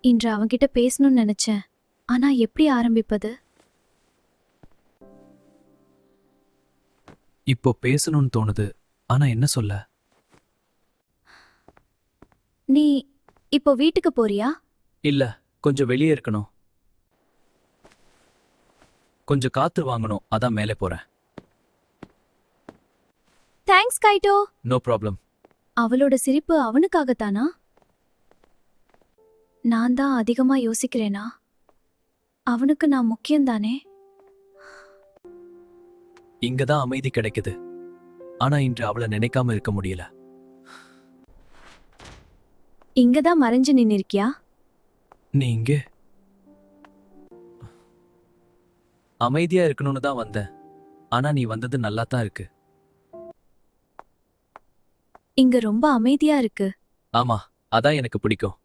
இன்று அவன்கிட்ட பேசணும்னு நினைச்சேன். ஆனா எப்படி ஆரம்பிப்பது? இப்போ பேசணும்னு தோணுது. ஆனா என்ன சொல்ல? நீ இப்போ வீட்டுக்கு போறியா? இல்ல, கொஞ்சம் வெளியே இருக்கணும். கொஞ்சம் காத்து வாங்கணும், அதான் மேலே போறேன். தேங்க்ஸ் கைட்டோ. No problem. அவளோட சிரிப்பு அவனுக்காகத்தானா? நான் தான் அதிகமா யோசிக்கிறேனா? அவனுக்கு நான் முக்கியம்தானே? இங்க தான் அமைதி கிடைக்குது. ஆனா இன்று அவளை நினைக்காம இருக்க முடியல. இங்கதான் மறைஞ்சு நின்னிருக்கியா? நீ இங்கே அமைதியா இருக்கணும்னு தான் வந்தேன். ஆனா நீ வந்தது நல்லா தான் இருக்கு. இங்க ரொம்ப அமைதியா இருக்கு. ஆமா, அதான் எனக்கு பிடிக்கும்.